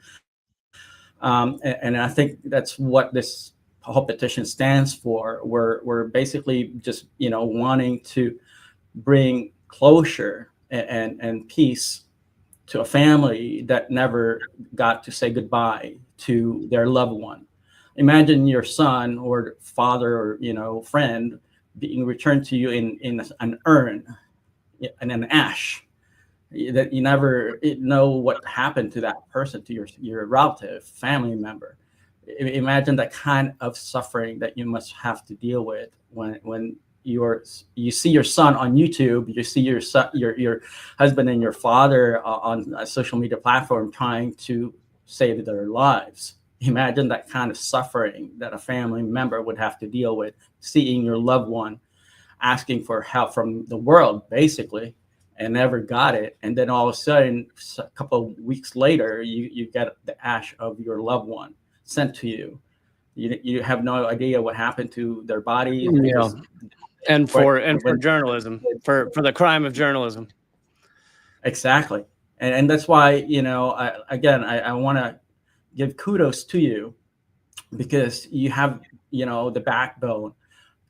And I think that's what this whole petition stands for. We're basically just wanting to bring closure and peace to a family that never got to say goodbye to their loved one. Imagine your son or father or friend being returned to you in an urn, in an ash, that you never know what happened to that person, to your relative, family member. Imagine the kind of suffering that you must have to deal with when you see your son on YouTube, you see your son, your husband and your father on a social media platform trying to save their lives. Imagine that kind of suffering that a family member would have to deal with, seeing your loved one asking for help from the world, basically, and never got it. And then all of a sudden, a couple of weeks later, you get the ash of your loved one sent to you. You have no idea what happened to their body.
Yeah. And for journalism, for the crime of journalism.
Exactly. And that's why, I want to give kudos to you, because you have, the backbone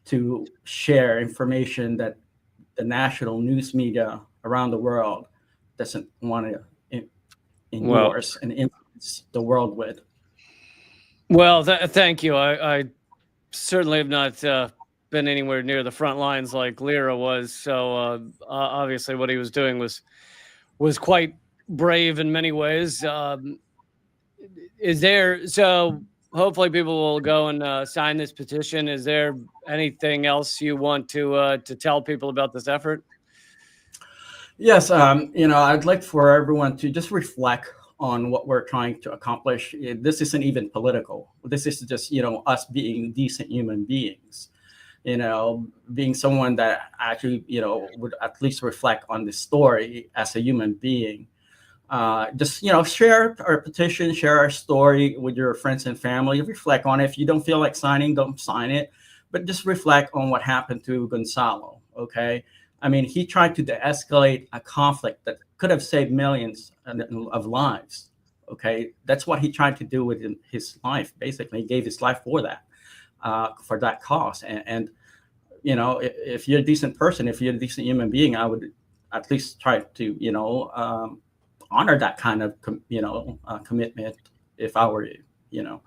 to share information that the national news media around the world doesn't want to endorse and influence the world with.
Well, thank you. I certainly have not been anywhere near the front lines like Lira was. So obviously what he was doing was quite brave in many ways. So hopefully people will go and sign this petition. Is there anything else you want to tell people about this effort?
Yes. I'd like for everyone to just reflect on what we're trying to accomplish. This isn't even political. This is just, us being decent human beings, being someone that actually, would at least reflect on the story as a human being. Just, share our petition, share our story with your friends and family, reflect on it. If you don't feel like signing, don't sign it, but just reflect on what happened to Gonzalo. Okay. I mean, he tried to de-escalate a conflict that could have saved millions of lives. Okay. That's what he tried to do with his life. Basically, he gave his life for that cause. And if you're a decent person, if you're a decent human being, I would at least try to, honor that kind of, commitment if I were you,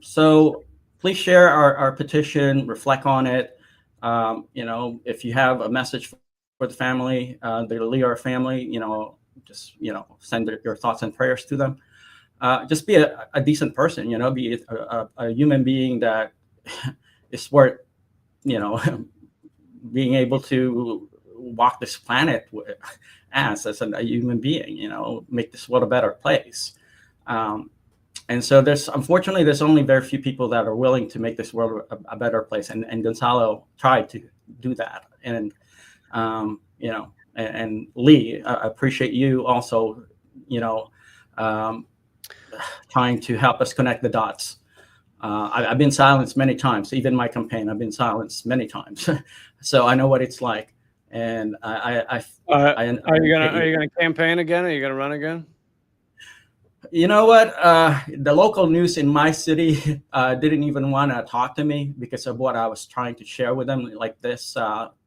So please share our petition, reflect on it. If you have a message for the family, the Lira family, just, send your thoughts and prayers to them. Just be a decent person, be a human being that is worth, being able to walk this planet as a human being, make this world a better place. And so unfortunately, there's only very few people that are willing to make this world a better place. And Gonzalo tried to do that. And, and Lee, I appreciate you also, trying to help us connect the dots. I've been silenced many times, even my campaign, I've been silenced many times. So I know what it's like. And are you gonna campaign again? Are you gonna run again? You know what? The local news in my city didn't even want to talk to me because of what I was trying to share with them, like this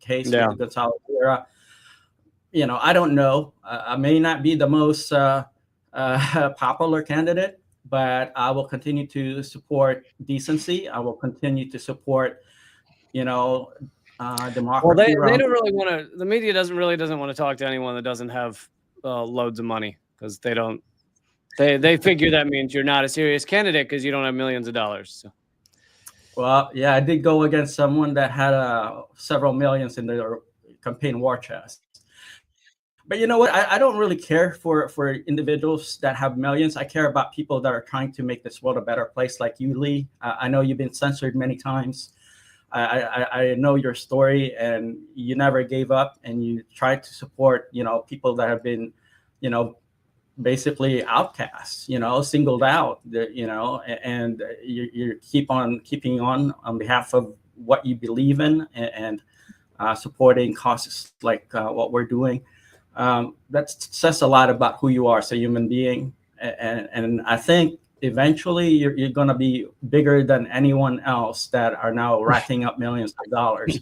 case with Gonzalo Lira. I don't know. I may not be the most popular candidate, but I will continue to support decency. I will continue to support,
Well,
democracy
they
around.
don't really want to. The media doesn't want to talk to anyone that doesn't have loads of money, because they don't. They figure that means you're not a serious candidate because you don't have millions of dollars. So.
Well, yeah, I did go against someone that had several millions in their campaign war chest. But you know what? I don't really care for individuals that have millions. I care about people that are trying to make this world a better place, like you, Lee. I know you've been censored many times. I know your story, and you never gave up, and you tried to support, people that have been, basically outcasts, singled out, and you keep on keeping on behalf of what you believe in, and supporting causes like what we're doing. That says a lot about who you are as a human being. And I think eventually you're going to be bigger than anyone else that are now racking up millions of dollars.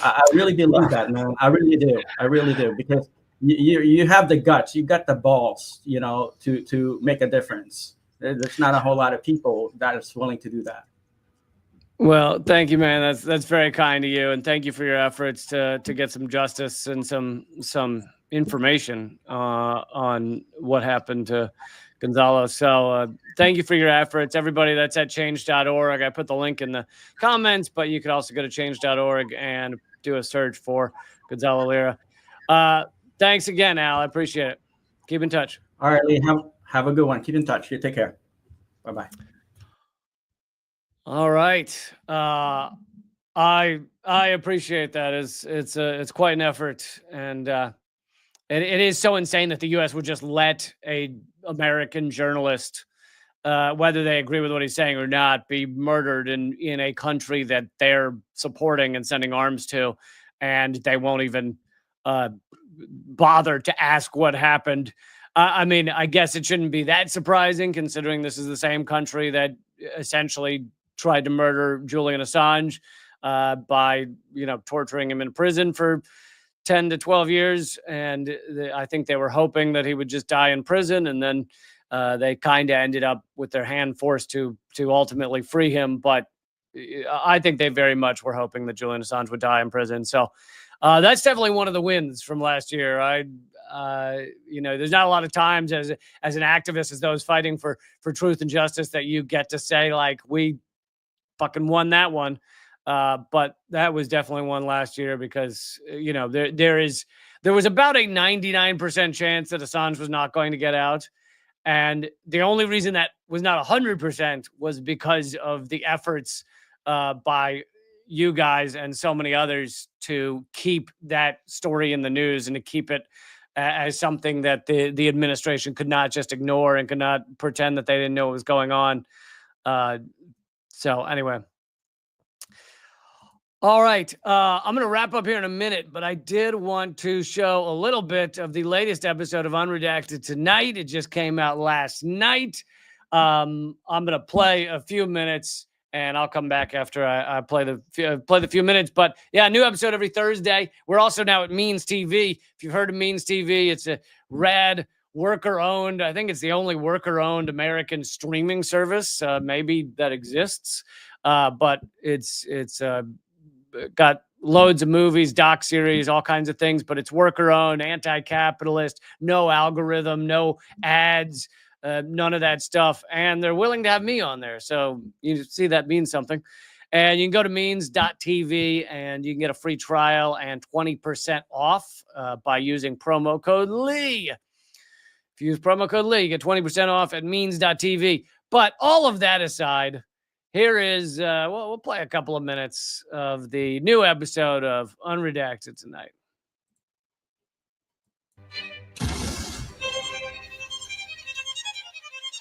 I really believe that, man. I really do, because you have the guts, you got the balls, to make a difference. There's not a whole lot of people that is willing to do that.
Well, thank you, man. That's very kind of you, and thank you for your efforts to get some justice and some information on what happened to Gonzalo. So thank you for your efforts. Everybody that's at change.org, I put the link in the comments, but you could also go to change.org and do a search for Gonzalo Lira. Thanks again, Al. I appreciate it. Keep in touch.
All right, Lee, have a good one. Keep in touch. You take care. Bye-bye.
All right. I appreciate that. It's quite an effort, and it is so insane that the U.S. would just let a American journalist, whether they agree with what he's saying or not, be murdered in a country that they're supporting and sending arms to, and they won't even bother to ask what happened. I mean, I guess it shouldn't be that surprising, considering this is the same country that essentially tried to murder Julian Assange by, torturing him in prison for 10 to 12 years. And I think they were hoping that he would just die in prison. And then they kind of ended up with their hand forced to ultimately free him. But I think they very much were hoping that Julian Assange would die in prison. So that's definitely one of the wins from last year. There's not a lot of times as an activist, as those fighting for truth and justice, that you get to say, like, we fucking won that one. But that was definitely one last year, because, there was about a 99% chance that Assange was not going to get out. And the only reason that was not 100% was because of the efforts by you guys and so many others to keep that story in the news and to keep it as something that the administration could not just ignore and could not pretend that they didn't know what was going on. So anyway. All right. I'm going to wrap up here in a minute, but I did want to show a little bit of the latest episode of Unredacted tonight. It just came out last night. I'm going to play a few minutes, and I'll come back after I play the few minutes. But yeah, new episode every Thursday. We're also now at Means TV. If you've heard of Means TV, it's a rad worker-owned. I think it's the only worker-owned American streaming service, maybe, that exists. But it's got loads of movies, doc series, all kinds of things. But it's worker-owned, anti-capitalist, no algorithm, no ads. None of that stuff. And they're willing to have me on there. So you see, that means something. And you can go to means.tv and you can get a free trial and 20% off by using promo code Lee. If you use promo code Lee, you get 20% off at means.tv. But all of that aside, here is, we'll play a couple of minutes of the new episode of Unredacted tonight.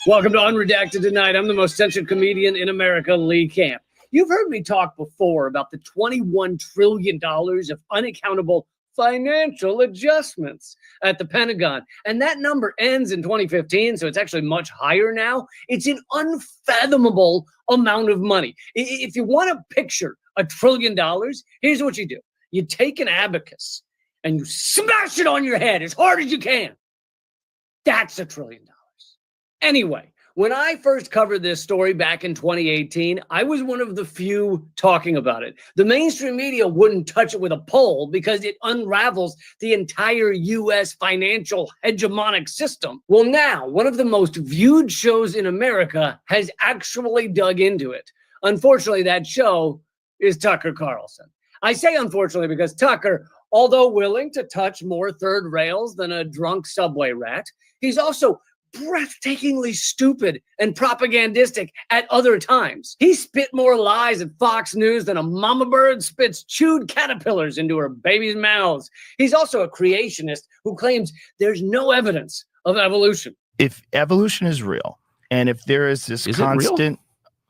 Welcome to Unredacted tonight. I'm the most censored comedian in America, Lee Camp. You've heard me talk before about the $21 trillion of unaccountable financial adjustments at the Pentagon. And that number ends in 2015, so it's actually much higher now. It's an unfathomable amount of money. If you want to picture $1 trillion, here's what you do. You take an abacus and you smash it on your head as hard as you can. That's $1 trillion. Anyway, When I first covered this story back in 2018, I was one of the few talking about it. The mainstream media wouldn't touch it with a pole because it unravels the entire U.S. financial hegemonic system. Well, now, one of the most viewed shows in America has actually dug into it. Unfortunately, that show is Tucker Carlson. I say unfortunately because Tucker, although willing to touch more third rails than a drunk subway rat, he's also breathtakingly stupid and propagandistic at other times. He spit more lies at Fox News than a mama bird spits chewed caterpillars into her baby's mouths. He's also a creationist who claims there's no evidence of evolution.
If evolution is real, and if there is this constant,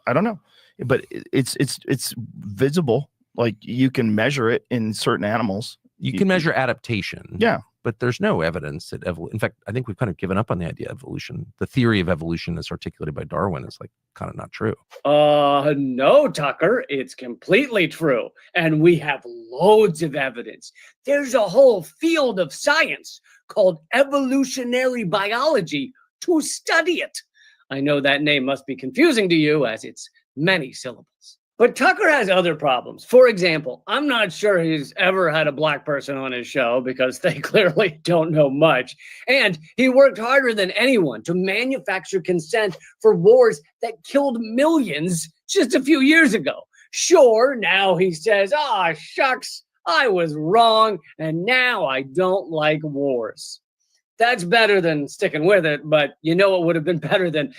I don't know, but it's visible. Like you can measure it in certain animals.
You can measure adaptation.
Yeah.
But there's no evidence that in fact, I think we've kind of given up on the idea of evolution. The theory of evolution as articulated by Darwin is like kind of not true.
No, Tucker, it's completely true. And we have loads of evidence. There's a whole field of science called evolutionary biology to study it. I know that name must be confusing to you as it's many syllables. But Tucker has other problems. For example, I'm not sure he's ever had a black person on his show because they clearly don't know much. And he worked harder than anyone to manufacture consent for wars that killed millions just a few years ago. Sure, now he says, shucks, I was wrong, and now I don't like wars. That's better than sticking with it, but you know what would have been better than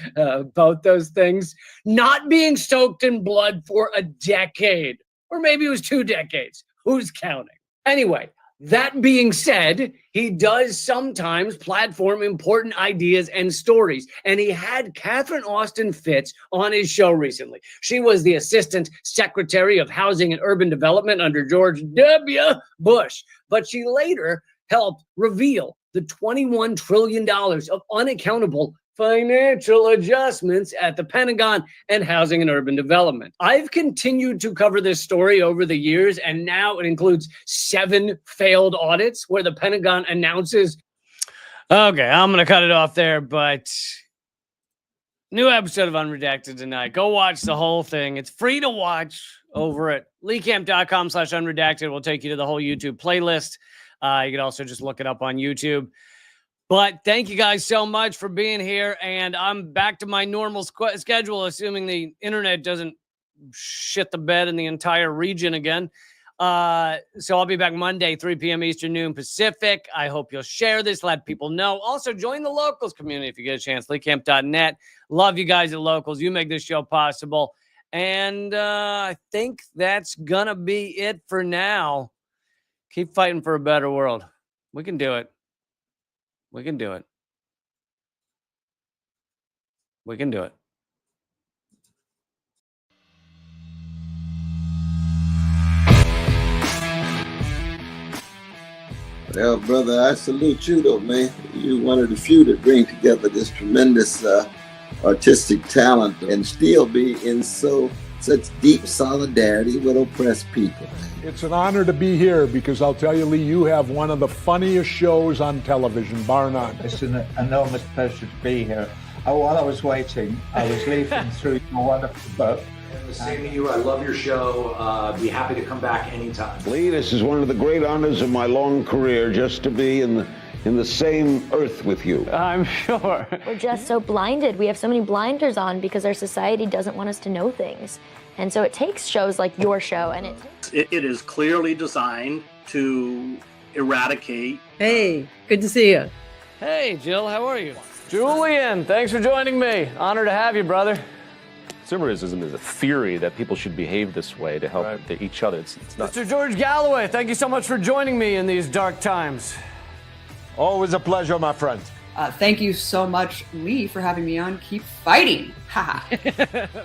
both those things? Not being soaked in blood for a decade. Or maybe it was 2 decades. Who's counting? Anyway, that being said, he does sometimes platform important ideas and stories, and he had Catherine Austin Fitts on his show recently. She was the Assistant Secretary of Housing and Urban Development under George W. Bush, but she later helped reveal the $21 trillion of unaccountable financial adjustments at the Pentagon and Housing and Urban Development. I've continued to cover this story over the years, and now it includes 7 failed audits where the Pentagon announces. Okay, I'm going to cut it off there, but new episode of Unredacted tonight. Go watch the whole thing. It's free to watch over at leecamp.com/unredacted. We'll take you to the whole YouTube playlist. You can also just look it up on YouTube. But thank you guys so much for being here. And I'm back to my normal schedule, assuming the internet doesn't shit the bed in the entire region again. So I'll be back Monday, 3 p.m. Eastern, noon Pacific. I hope you'll share this, let people know. Also, join the Locals community if you get a chance, leecamp.net. Love you guys at Locals. You make this show possible. And I think that's going to be it for now. Keep fighting for a better world. We can do it. We can do it. We can do it.
Well, brother, I salute you, though, man. You're one of the few that bring together this tremendous artistic talent and still be in such deep solidarity with oppressed people.
It's an honor to be here because I'll tell you, Lee, you have one of the funniest shows on television, bar none.
It's an enormous pleasure to be here. While I was waiting, I was leafing through your wonderful book.
And the same to you. I love your show. Be happy to come back anytime.
Lee, this is one of the great honors of my long career, just to be in the same earth with you.
I'm sure.
We're just so blinded. We have so many blinders on because our society doesn't want us to know things. And so it takes shows like your show, and
it is clearly designed to eradicate.
Hey, good to see you.
Hey, Jill, how are you? Julian, thanks for joining me. Honor to have you, brother.
Consumerism is a theory that people should behave this way to help each other. It's not.
Mr. George Galloway, thank you so much for joining me in these dark times.
Always a pleasure, my friend.
Thank you so much, Lee, for having me on. Keep fighting. Ha ha.